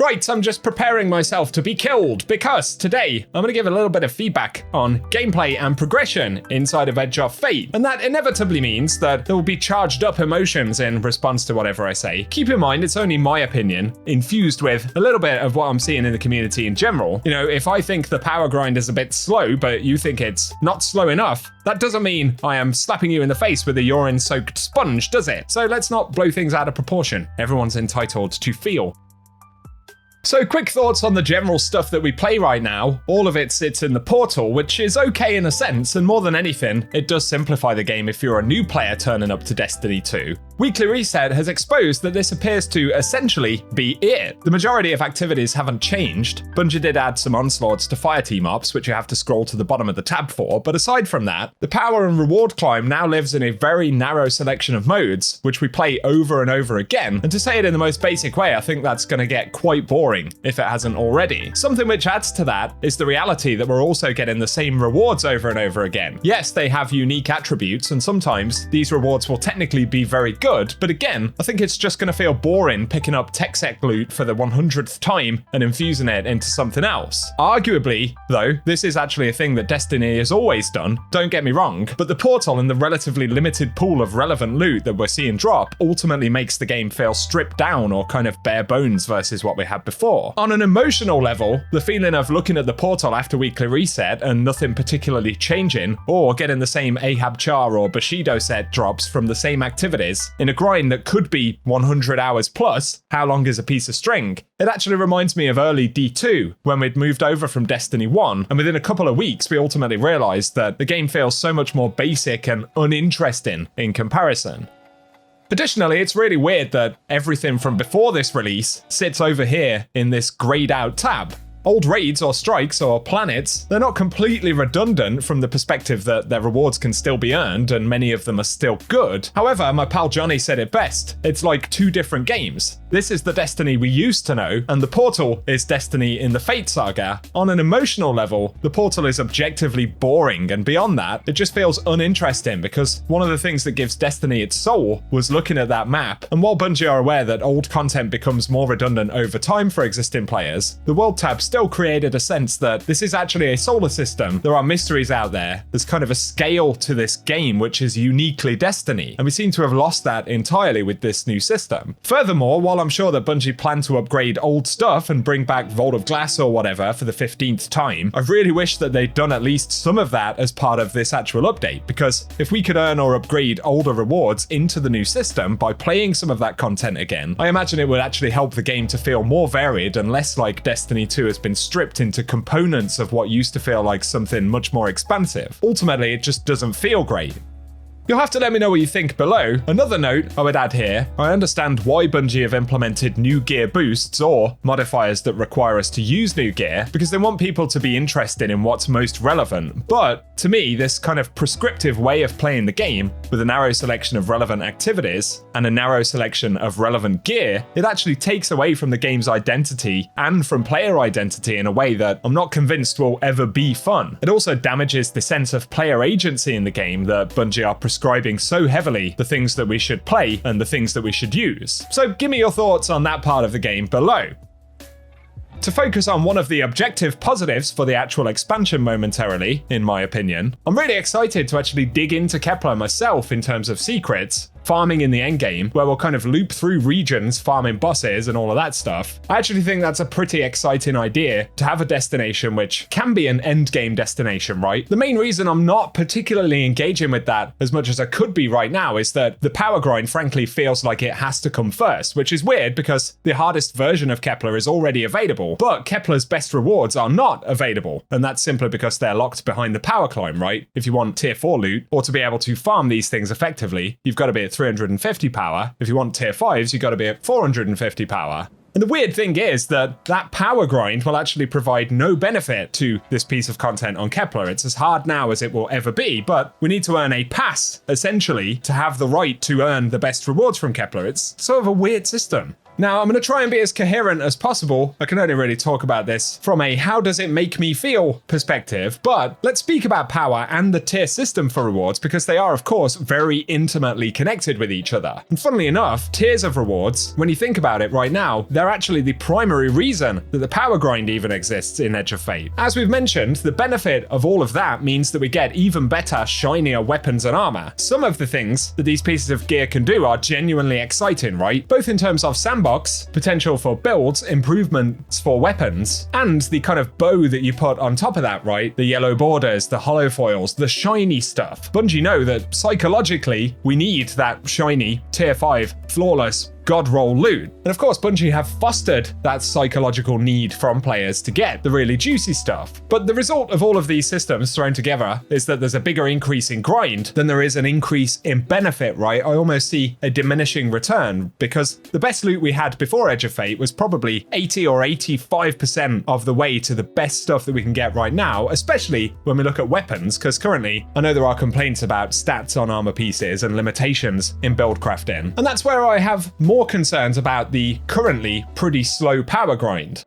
Right, I'm just preparing myself to be killed because today I'm going to give a little bit of feedback on gameplay and progression inside of Edge of Fate. And that inevitably means that there will be charged up emotions in response to whatever I say. Keep in mind, it's only my opinion, infused with a little bit of what I'm seeing in the community in general. You know, if I think the power grind is a bit slow, but you think it's not slow enough, that doesn't mean I am slapping you in the face with a urine-soaked sponge, does it? So let's not blow things out of proportion. Everyone's entitled to feel. So quick thoughts on the general stuff that we play right now. All of it sits in the portal, which is okay in a sense, and more than anything, it does simplify the game if you're a new player turning up to Destiny 2. Weekly Reset has exposed that this appears to essentially be it. The majority of activities haven't changed. Bungie did add some onslaughts to fireteam ops, which you have to scroll to the bottom of the tab for, but aside from that, the power and reward climb now lives in a very narrow selection of modes, which we play over and over again, and to say it in the most basic way, I think that's going to get quite boring if it hasn't already. Something which adds to that is the reality that we're also getting the same rewards over and over again. Yes, they have unique attributes, and sometimes these rewards will technically be very good, but again, I think it's just going to feel boring picking up TechSec loot for the 100th time and infusing it into something else. Arguably, though, this is actually a thing that Destiny has always done, don't get me wrong, but the portal and the relatively limited pool of relevant loot that we're seeing drop ultimately makes the game feel stripped down or kind of bare bones versus what we had before. On an emotional level, the feeling of looking at the portal after Weekly Reset and nothing particularly changing, or getting the same Ahab Char or Bushido set drops from the same activities in a grind that could be 100 hours plus, how long is a piece of string? It actually reminds me of early D2, when we'd moved over from Destiny 1, and within a couple of weeks we ultimately realised that the game feels so much more basic and uninteresting in comparison. Additionally, it's really weird that everything from before this release sits over here in this grayed out tab. Old raids or strikes or planets, they're not completely redundant from the perspective that their rewards can still be earned and many of them are still good. However, my pal Johnny said it best, it's like two different games. This is the Destiny we used to know, and the portal is Destiny in the Fate Saga. On an emotional level, the portal is objectively boring, and beyond that, it just feels uninteresting because one of the things that gives Destiny its soul was looking at that map, and while Bungie are aware that old content becomes more redundant over time for existing players, the world tab still created a sense that this is actually a solar system. There are mysteries out there. There's kind of a scale to this game which is uniquely Destiny, and we seem to have lost that entirely with this new system. Furthermore, while I'm sure that Bungie plan to upgrade old stuff and bring back Vault of Glass or whatever for the 15th time, I really wish that they'd done at least some of that as part of this actual update, because if we could earn or upgrade older rewards into the new system by playing some of that content again, I imagine it would actually help the game to feel more varied and less like Destiny 2 has been stripped into components of what used to feel like something much more expansive. Ultimately, it just doesn't feel great. You'll have to let me know what you think below. Another note I would add here, I understand why Bungie have implemented new gear boosts or modifiers that require us to use new gear, because they want people to be interested in what's most relevant. But to me, this kind of prescriptive way of playing the game, with a narrow selection of relevant activities and a narrow selection of relevant gear, it actually takes away from the game's identity and from player identity in a way that I'm not convinced will ever be fun. It also damages the sense of player agency in the game that Bungie are prescribing so heavily the things that we should play and the things that we should use. So give me your thoughts on that part of the game below. To focus on one of the objective positives for the actual expansion momentarily, in my opinion, I'm really excited to actually dig into Kepler myself in terms of secrets, farming in the endgame, where we'll kind of loop through regions, farming bosses and all of that stuff. I actually think that's a pretty exciting idea to have a destination which can be an endgame destination, right? The main reason I'm not particularly engaging with that as much as I could be right now is that the power grind frankly feels like it has to come first, which is weird because the hardest version of Kepler is already available, but Kepler's best rewards are not available, and that's simply because they're locked behind the power climb, right? If you want tier 4 loot, or to be able to farm these things effectively, you've got to be at 350 power. If you want tier 5s, you've got to be at 450 power. And the weird thing is that that power grind will actually provide no benefit to this piece of content on Kepler. It's as hard now as it will ever be, but we need to earn a pass, essentially, to have the right to earn the best rewards from Kepler. It's sort of a weird system. Now, I'm going to try and be as coherent as possible. I can only really talk about this from a how does it make me feel perspective, but let's speak about power and the tier system for rewards because they are, of course, very intimately connected with each other. And funnily enough, tiers of rewards, when you think about it right now, they're actually the primary reason that the power grind even exists in Edge of Fate. As we've mentioned, the benefit of all of that means that we get even better, shinier weapons and armor. Some of the things that these pieces of gear can do are genuinely exciting, right? Both in terms of sandbox, potential for builds, improvements for weapons, and the kind of bow that you put on top of that, right? The yellow borders, the hollow foils, the shiny stuff. Bungie know that psychologically, we need that shiny, tier 5, flawless, god roll loot. And of course, Bungie have fostered that psychological need from players to get the really juicy stuff. But the result of all of these systems thrown together is that there's a bigger increase in grind than there is an increase in benefit, right? I almost see a diminishing return because the best loot we had before Edge of Fate was probably 80 or 85% of the way to the best stuff that we can get right now, especially when we look at weapons, because currently I know there are complaints about stats on armor pieces and limitations in build crafting. And that's where I have more concerns about the currently pretty slow power grind.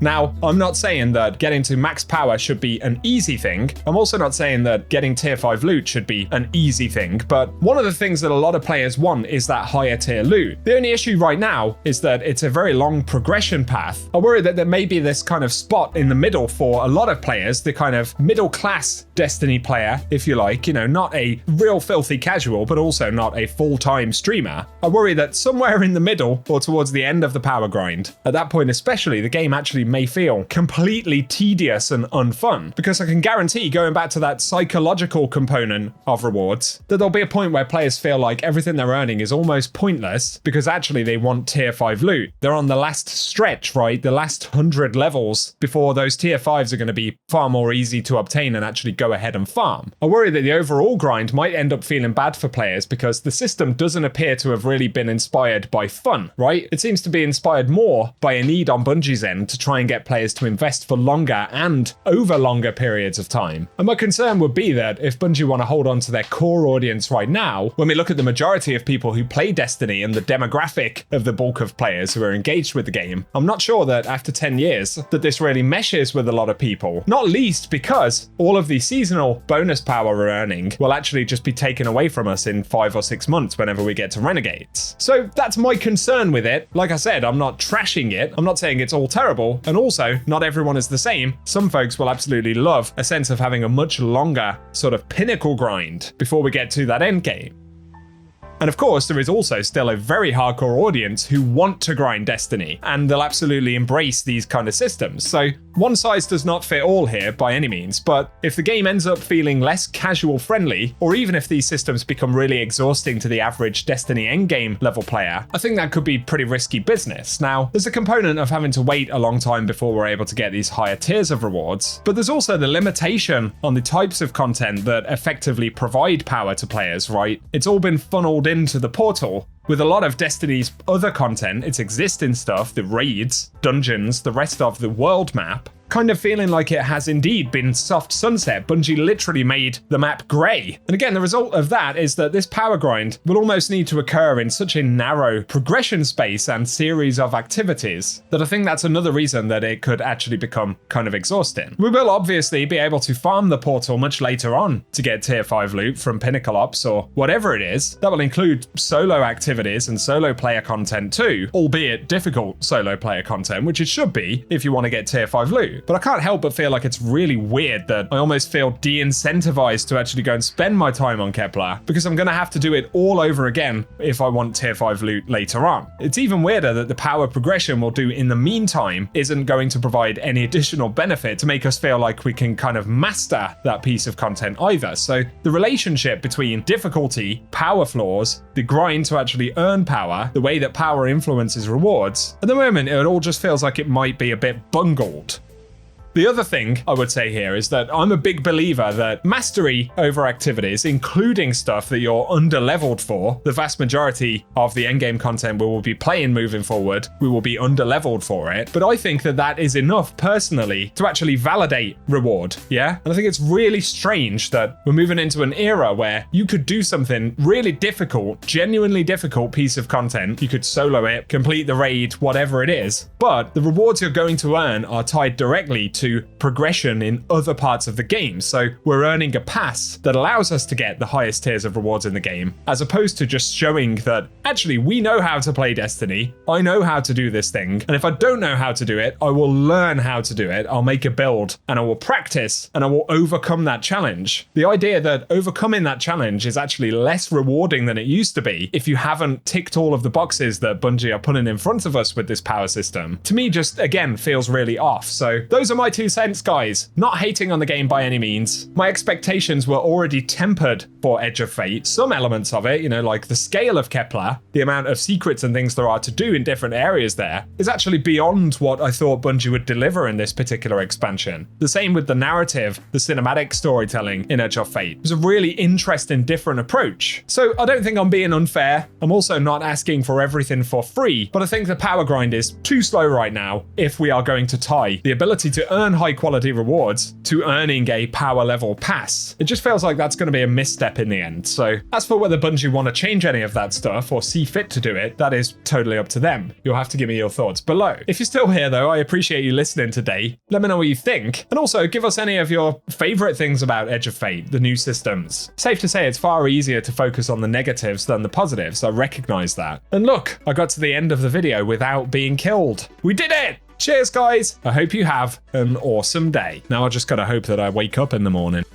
Now, I'm not saying that getting to max power should be an easy thing. I'm also not saying that getting tier 5 loot should be an easy thing, but one of the things that a lot of players want is that higher tier loot. The only issue right now is that it's a very long progression path. I worry that there may be this kind of spot in the middle for a lot of players, the kind of middle class Destiny player, if you like, you know, not a real filthy casual, but also not a full-time streamer. I worry that somewhere in the middle or towards the end of the power grind, at that point especially, the game actually may feel completely tedious and unfun, because I can guarantee, going back to that psychological component of rewards, that there'll be a point where players feel like everything they're earning is almost pointless because actually they want tier 5 loot. They're on the last stretch, right? The last 100 levels before those tier 5s are going to be far more easy to obtain and actually go ahead and farm. I worry that the overall grind might end up feeling bad for players because the system doesn't appear to have really been inspired by fun, right? It seems to be inspired more by a need on Bungie's end to try and get players to invest for longer and over longer periods of time. And my concern would be that if Bungie want to hold on to their core audience right now, when we look at the majority of people who play Destiny and the demographic of the bulk of players who are engaged with the game, I'm not sure that after 10 years that this really meshes with a lot of people. Not least because all of the seasonal bonus power we're earning will actually just be taken away from us in 5 or 6 months whenever we get to Renegades. So that's my concern with it. Like I said, I'm not trashing it. I'm not saying it's all terrible. And also, not everyone is the same. Some folks will absolutely love a sense of having a much longer sort of pinnacle grind before we get to that end game. And of course, there is also still a very hardcore audience who want to grind Destiny, and they'll absolutely embrace these kind of systems. So one size does not fit all here by any means, but if the game ends up feeling less casual friendly, or even if these systems become really exhausting to the average Destiny endgame level player, I think that could be pretty risky business. Now, there's a component of having to wait a long time before we're able to get these higher tiers of rewards, but there's also the limitation on the types of content that effectively provide power to players, right? It's all been funneled into the portal. With a lot of Destiny's other content, its existing stuff, the raids, dungeons, the rest of the world map, kind of feeling like it has indeed been soft sunset. Bungie literally made the map grey. And again, the result of that is that this power grind will almost need to occur in such a narrow progression space and series of activities that I think that's another reason that it could actually become kind of exhausting. We will obviously be able to farm the portal much later on to get tier 5 loot from Pinnacle Ops or whatever it is. That will include solo activities and solo player content too, albeit difficult solo player content, which it should be if you want to get tier 5 loot. But I can't help but feel like it's really weird that I almost feel de-incentivized to actually go and spend my time on Kepler because I'm going to have to do it all over again if I want tier 5 loot later on. It's even weirder that the power progression we'll do in the meantime isn't going to provide any additional benefit to make us feel like we can kind of master that piece of content either. So the relationship between difficulty, power floors, the grind to actually earn power, the way that power influences rewards, at the moment it all just feels like it might be a bit bungled. The other thing I would say here is that I'm a big believer that mastery over activities, including stuff that you're under-leveled for, the vast majority of the endgame content we will be playing moving forward, we will be under-leveled for it. But I think that that is enough personally to actually validate reward, yeah? And I think it's really strange that we're moving into an era where you could do something really difficult, genuinely difficult piece of content. You could solo it, complete the raid, whatever it is. But the rewards you're going to earn are tied directly to progression in other parts of the game. So we're earning a pass that allows us to get the highest tiers of rewards in the game, as opposed to just showing that actually we know how to play Destiny. I know how to do this thing. And if I don't know how to do it, I will learn how to do it. I'll make a build and I will practice and I will overcome that challenge. The idea that overcoming that challenge is actually less rewarding than it used to be if you haven't ticked all of the boxes that Bungie are putting in front of us with this power system, to me just again feels really off. So those are my 2 cents, guys. Not hating on the game by any means. My expectations were already tempered for Edge of Fate. Some elements of it, like the scale of Kepler, the amount of secrets and things there are to do in different areas there, is actually beyond what I thought Bungie would deliver in this particular expansion. The same with the narrative, the cinematic storytelling in Edge of Fate. It was a really interesting, different approach. So I don't think I'm being unfair. I'm also not asking for everything for free, but I think the power grind is too slow right now if we are going to tie the ability to earn high quality rewards to earning a power level pass. It just feels like that's going to be a misstep in the end. So as for whether Bungie want to change any of that stuff or see fit to do it, that is totally up to them. You'll have to give me your thoughts below. If you're still here though, I appreciate you listening today. Let me know what you think. And also give us any of your favorite things about Edge of Fate, the new systems. Safe to say it's far easier to focus on the negatives than the positives. I recognize that. And look, I got to the end of the video without being killed. We did it! Cheers, guys. I hope you have an awesome day. Now I just gotta hope that I wake up in the morning.